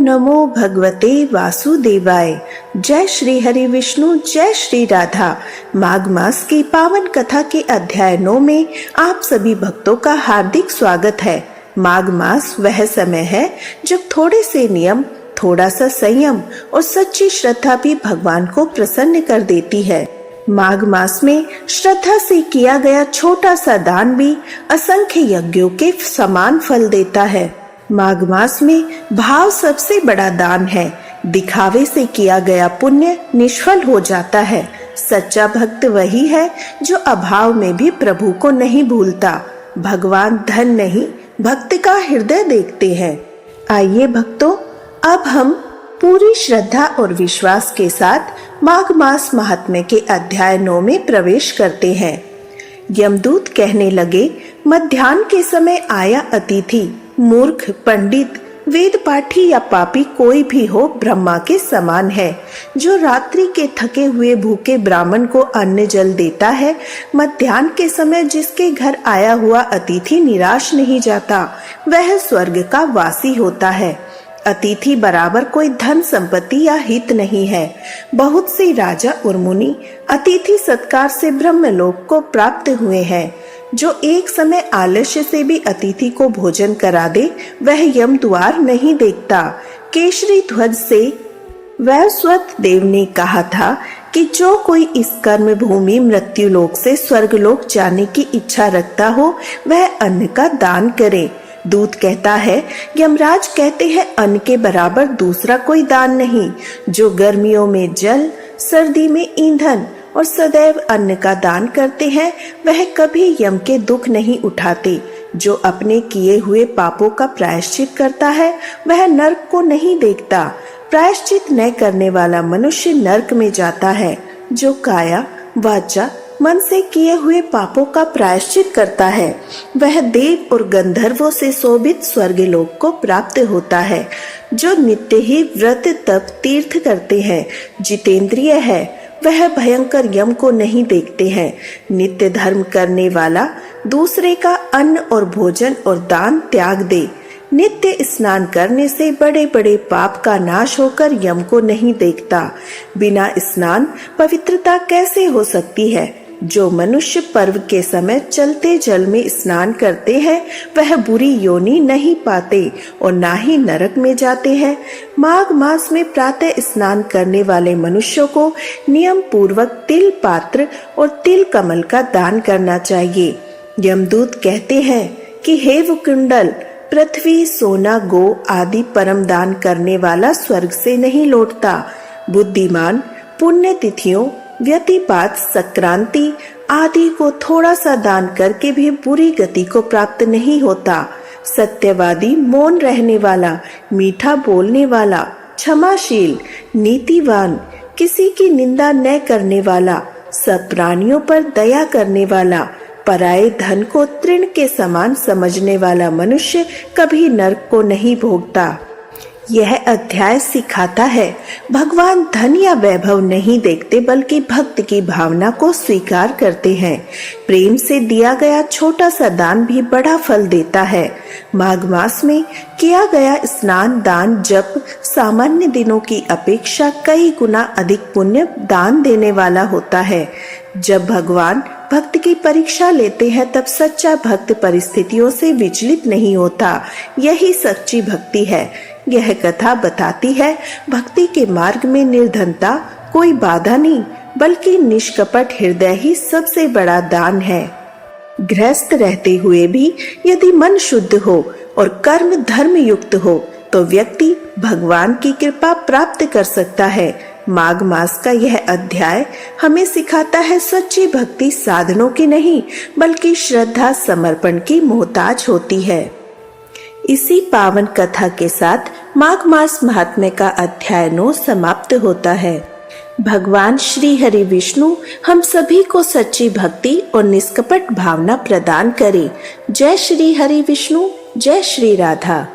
नमो भगवते वासुदेवाय। जय श्री हरि विष्णु, जय श्री राधा। माघ मास की पावन कथा के अध्याय 9 में आप सभी भक्तों का हार्दिक स्वागत है। माघ मास वह समय है जब थोड़े से नियम, थोड़ा सा संयम और सच्ची श्रद्धा भी भगवान को प्रसन्न कर देती है। माघ मास में श्रद्धा से किया गया छोटा सा दान भी असंख्य यज्ञों के समान फल देता है। माघ मास में भाव सबसे बड़ा दान है। दिखावे से किया गया पुण्य निष्फल हो जाता है। सच्चा भक्त वही है जो अभाव में भी प्रभु को नहीं भूलता। भगवान धन नहीं, भक्त का हृदय देखते हैं। आइए भक्तों, अब हम पूरी श्रद्धा और विश्वास के साथ माघ मास महात्म्य के अध्याय 9 में प्रवेश करते हैं। यमदूत कहने लगे, मध्याह्न के समय आया अतिथि, मूर्ख, पंडित, वेद पाठी या पापी कोई भी हो, ब्रह्मा के समान है। जो रात्रि के थके हुए भूखे ब्राह्मण को अन्न जल देता है, मध्याह्न के समय जिसके घर आया हुआ अतिथि निराश नहीं जाता, वह स्वर्ग का वासी होता है। अतिथि बराबर कोई धन संपत्ति या हित नहीं है। बहुत से राजा और मुनि अतिथि सत्कार से ब्रह्मलोक को प्राप्त हुए हैं। जो एक समय आलस्य से भी अतिथि को भोजन करा दे, वह यम द्वार नहीं देखता। केशरी ध्वज से वैवस्वत देव ने कहा था कि जो कोई इस कर्म भूमि मृत्युलोक से स्वर्गलोक जाने की इच्छा रखता हो, वह अन्न का दान करे। दूत कहता है, यमराज कहते हैं अन्न के बराबर दूसरा कोई दान नहीं। जो गर्मियों में जल, सर्दी में ईंधन और सदैव अन्न का दान करते हैं, वह कभी यम के दुख नहीं उठाते। जो अपने किए हुए पापों का प्रायश्चित करता है, वह नरक को नहीं देखता। प्रायश्चित न करने वाला मनुष्य नरक में जाता है। जो काया, वाचा, मन से किए हुए पापों का प्रायश्चित करता है, वह देव और गंधर्वों से शोभित स्वर्गलोक को प्राप्त होता है। जो नित्य ही व्रत, तप, तीर्थ करते हैं, जितेंद्रिय है, वह भयंकर यम को नहीं देखते हैं। नित्य धर्म करने वाला दूसरे का अन्न और भोजन और दान त्याग दे। नित्य स्नान करने से बड़े बड़े पाप का नाश होकर यम को नहीं देखता। बिना स्नान पवित्रता कैसे हो सकती है? जो मनुष्य पर्व के समय चलते जल में स्नान करते हैं, वह बुरी योनि नहीं पाते और ना ही नरक में जाते हैं। माघ मास में प्रातः स्नान करने वाले मनुष्यों को नियम पूर्वक तिल पात्र और तिल कमल का दान करना चाहिए। यमदूत कहते हैं कि हे वकुंडल, पृथ्वी, सोना, गो आदि परम दान करने वाला स्वर्ग से नहीं लौटता। बुद्धिमान पुण्य तिथियों, व्यतिपात, संक्रांति आदि को थोड़ा सा दान करके भी बुरी गति को प्राप्त नहीं होता। सत्यवादी, मौन रहने वाला, मीठा बोलने वाला, क्षमाशील, नीतिवान, किसी की निंदा न करने वाला, सब प्राणियों पर दया करने वाला, पराये धन को तृण के समान समझने वाला मनुष्य कभी नरक को नहीं भोगता। यह अध्याय सिखाता है, भगवान धन या वैभव नहीं देखते, बल्कि भक्त की भावना को स्वीकार करते हैं। प्रेम से दिया गया छोटा सा दान भी बड़ा फल देता है। माघ मास में किया गया स्नान, दान, जप सामान्य दिनों की अपेक्षा कई गुना अधिक पुण्य दान देने वाला होता है। जब भगवान भक्त की परीक्षा लेते हैं, तब सच्चा भक्त परिस्थितियों से विचलित नहीं होता। यही सच्ची भक्ति है। यह कथा बताती है, भक्ति के मार्ग में निर्धनता कोई बाधा नहीं, बल्कि निष्कपट हृदय ही सबसे बड़ा दान है। गृहस्थ रहते हुए भी यदि मन शुद्ध हो और कर्म धर्म युक्त हो, तो व्यक्ति भगवान की कृपा प्राप्त कर सकता है। माघ मास का यह अध्याय हमें सिखाता है, सच्ची भक्ति साधनों की नहीं, बल्कि श्रद्धा, समर्पण की मोहताज होती है। इसी पावन कथा के साथ माघ मास महात्म्य का अध्याय 9 समाप्त होता है। भगवान श्री हरि विष्णु हम सभी को सच्ची भक्ति और निष्कपट भावना प्रदान करे। जय श्री हरि विष्णु, जय श्री राधा।